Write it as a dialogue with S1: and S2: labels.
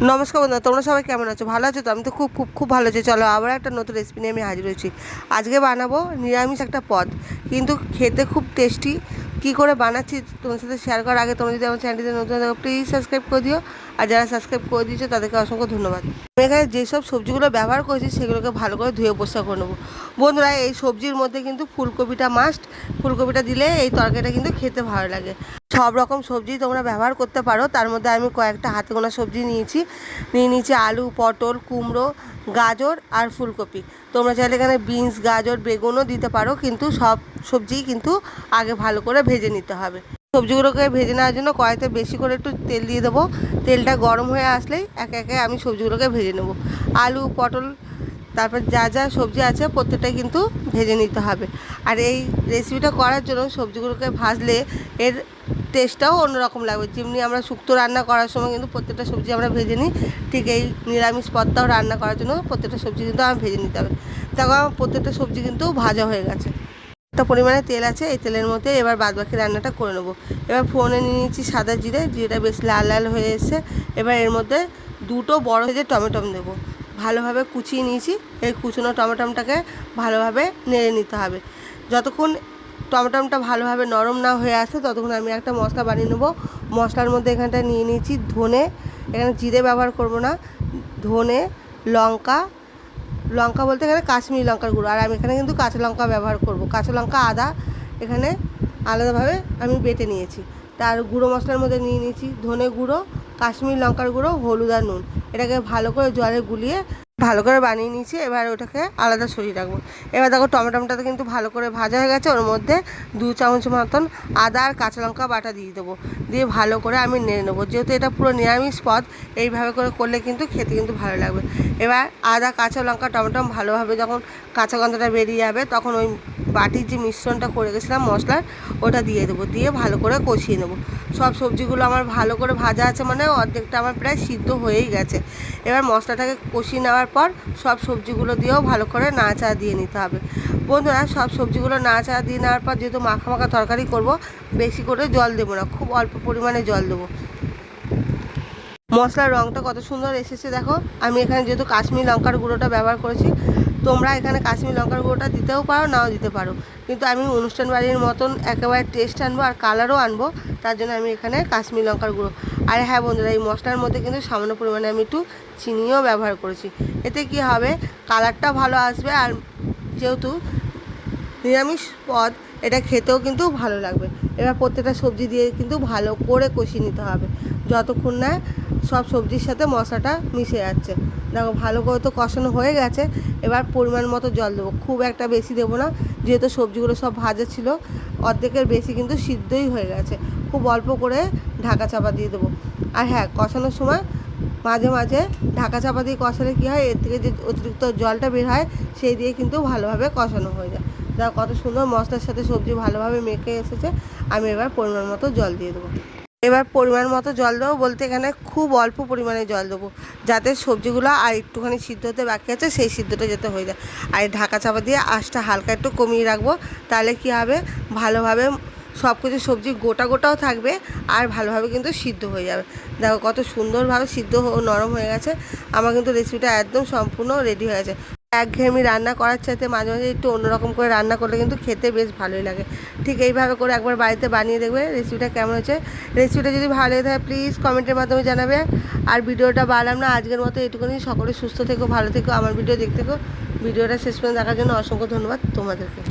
S1: নমস্কার বন্ধুরা, তোমরা সবাই কেমন আছো? ভালো আছো তো? আমি তো খুব খুব খুব ভালো আছি। চলো আবার একটা নতুন রেসিপি নিয়ে আমি হাজির হয়েছি। আজকে বানাবো নিরামিষ একটা পদ, কিন্তু খেতে খুব টেস্টি। কী করে বানাচ্ছি তোমার সাথে শেয়ার করার আগে তোমরা যদি আমার চ্যানেলটিতে নতুন থাকো প্লিজ সাবস্ক্রাইব করে দিও। আর যারা সাবস্ক্রাইব করে দিয়েছো তাদেরকে অসংখ্য ধন্যবাদ। আমি এখানে যেসব সবজিগুলো ব্যবহার করেছি সেগুলোকে ভালো করে ধুয়ে পরিষ্কার করে নেবো। বন্ধুরা, এই সবজির মধ্যে কিন্তু ফুলকপিটা মাস্ট। ফুলকপিটা দিলে এই তরকারিটা কিন্তু খেতে ভালো লাগে। সব রকম সবজি তোমরা ব্যবহার করতে পারো। তার মধ্যে আমি কয়েকটা হাতে গোনা সবজি নিয়েছি আলু, পটল, কুমড়ো, গাজর আর ফুলকপি। তোমরা চাইলে এখানে বিনস, গাজর, বেগুনও দিতে পারো, কিন্তু সব সবজিই কিন্তু আগে ভালো করে ভেজে নিতে হবে। সবজিগুলোকে ভেজে নেওয়ার জন্য কড়াইতে বেশি করে একটু তেল দিয়ে দেবো। তেলটা গরম হয়ে আসলেই একে একে আমি সবজিগুলোকে ভেজে নেব। আলু, পটল, তারপর যা যা সবজি আছে প্রত্যেকটাই কিন্তু ভেজে নিতে হবে। আর এই রেসিপিটা করার জন্য সবজিগুলোকে ভাজলে এর টেস্টটাও অন্যরকম লাগবে। যেমনি আমরা শুক্তো রান্না করার সময় কিন্তু প্রত্যেকটা সবজি আমরা ভেজে নিই, ঠিক এই নিরামিষ পদটাও রান্না করার জন্য প্রত্যেকটা সবজি কিন্তু আমার ভেজে নিতে হবে। দেখো আমার প্রত্যেকটা সবজি কিন্তু ভাজা হয়ে গেছে। একটা পরিমাণে তেল আছে, এই তেলের মধ্যে এবার বাদবাকি রান্নাটা করে নেবো। এবার ফোড়নে নিয়ে নিয়েছি সাদা জিরে, জিরেটা বেশ লাল লাল হয়ে এসেছে। এবার এর মধ্যে দুটো বড় ভেজে টমেটো দেবো। ভালোভাবে কুচিয়ে নিয়েছি। এই কুচনো টমেটোটাকে ভালোভাবে নেড়ে নিতে হবে। যতক্ষণ টমেটোটা ভালোভাবে নরম না হয়ে আসে ততক্ষণ আমি একটা মশলা বানিয়ে নেবো। মশলার মধ্যে এখানটা নিয়ে নিয়েছি ধনে, এখানে জিরে ব্যবহার করব না, ধনে, লঙ্কা, লঙ্কা বলতে এখানে কাশ্মীরি লঙ্কার গুঁড়ো, আর আমি এখানে কিন্তু কাঁচা লঙ্কা ব্যবহার করব। কাঁচা লঙ্কা, আদা এখানে আলাদাভাবে আমি বেটে নিয়েছি। তার গুঁড়ো মশলার মধ্যে নিয়ে নিয়েছি ধনে গুঁড়ো, কাশ্মীরি লঙ্কার গুঁড়ো, হলুদ আর নুন। এটাকে ভালো করে জলে গুলিয়ে ভালো করে বানিয়ে নিয়েছি। এবার ওটাকে আলাদা সরিয়ে রাখবো। এবার দেখো টমেটোটা কিন্তু ভালো করে ভাজা হয়ে গেছে। ওর মধ্যে 2 চামচ মতন আদা আর কাঁচা লঙ্কা বাটা দিয়ে দেবো। দিয়ে ভালো করে আমি নেড়ে নেবো। যেহেতু এটা পুরো নিরামিষ পদ, এইভাবে করে করলে কিন্তু খেতে কিন্তু ভালো লাগবে। এবার আদা, কাঁচা লঙ্কা, টমেটো ভালোভাবে যখন কাঁচা গন্ধটা বেরিয়ে যাবে তখন ওই বাটির যে মিশ্রণটা করে গেছিলাম মশলার, ওটা দিয়ে দেবো। দিয়ে ভালো করে কষিয়ে নেবো। সব সবজিগুলো আমার ভালো করে ভাজা আছে, মানে অর্ধেকটা আমার প্রায় সিদ্ধ হয়েই গেছে। এবার মশলাটাকে কষিয়ে নেওয়ার পর সব সবজিগুলো দিয়েও ভালো করে নাড়াচাড়া দিয়ে নিতে হবে। বন্ধুরা, সব সবজিগুলো নাড়াচাড়া দিয়ে নেওয়ার পর যেহেতু মাখা মাখা তরকারি করব, বেশি করে জল দেবো না, খুব অল্প পরিমাণে জল দেবো। মশলার রঙটা কত সুন্দর এসেছে দেখো। আমি এখানে যেহেতু কাশ্মীরি লঙ্কার গুঁড়োটা ব্যবহার করেছি, তোমরা এখানে কাশ্মীরি লঙ্কার গুঁড়োটা দিতেও পারো, নাও দিতে পারো, কিন্তু আমি অনুষ্ঠান বাড়ির মতন একেবারে টেস্ট আনবো আর কালারও আনবো, তার জন্য আমি এখানে কাশ্মীরি লঙ্কার গুঁড়ো। আর হ্যাঁ বন্ধুরা, এই মশলার মধ্যে কিন্তু সামান্য পরিমাণে আমি একটু চিনিও ব্যবহার করেছি। এতে কি হবে, কালারটা ভালো আসবে, আর যেহেতু নিরামিষ পদ এটা খেতেও কিন্তু ভালো লাগবে। এবার প্রত্যেকটা সবজি দিয়ে কিন্তু ভালো করে কষিয়ে নিতে হবে যতক্ষণ না সব সবজির সাথে মশলাটা মিশে যাচ্ছে। দেখো ভালো করে তো কষানো হয়ে গেছে। এবার পরিমাণ মতো জল দেবো, খুব একটা বেশি দেবো না, যেহেতু সবজিগুলো সব ভাজা ছিল, অর্ধেকের বেশি কিন্তু সিদ্ধই হয়ে গেছে। খুব অল্প করে ঢাকা চাপা দিয়ে দেবো। আর হ্যাঁ, কষানোর সময় মাঝে মাঝে ঢাকা চাপা দিয়ে কষালে কী হয়, এর থেকে যে অতিরিক্ত জলটা বের হয় সেই দিয়ে কিন্তু ভালোভাবে কষানো হয়ে যায়। দেখো কত সুন্দর মশলার সাথে সবজি ভালোভাবে মেখে এসেছে। আমি এবার পরিমাণ মতো জল দিয়ে দেবো। এবার পরিমাণ মতো জল দেবো বলতে এখানে খুব অল্প পরিমাণে জল দেবো, যাতে সবজিগুলো আর একটুখানি সিদ্ধ হতে বাকি আছে সেই সিদ্ধটা যাতে হয়ে যায়। আর ঢাকা চাপা দিয়ে আঁচটা হালকা একটু কমিয়ে রাখবো, তাহলে কী হবে, ভালোভাবে সব কিছু সবজি গোটা গোটাও থাকবে আর ভালোভাবে কিন্তু সিদ্ধ হয়ে যাবে। দেখো কত সুন্দরভাবে সিদ্ধ নরম হয়ে গেছে। আমার কিন্তু রেসিপিটা একদম সম্পূর্ণ রেডি হয়ে গেছে। একঘেয়েমি রান্না করার চাইতে মাঝে মাঝে একটু অন্যরকম করে রান্না করলে কিন্তু খেতে বেশ ভালোই লাগে। ঠিক এইভাবে করে একবার বাড়িতে বানিয়ে দেখবে রেসিপিটা কেমন হয়েছে। রেসিপিটা যদি ভালো লেগে থাকে প্লিজ কমেন্টের মাধ্যমে জানাবে। আর ভিডিওটা বাড়লাম না, আজকের মতো এটুকুনি। সকলে সুস্থ থেকো, ভালো থেকো, আমার ভিডিও দেখতে থেকো। ভিডিওটা শেষ পর্যন্ত দেখার জন্য অসংখ্য ধন্যবাদ তোমাদেরকে।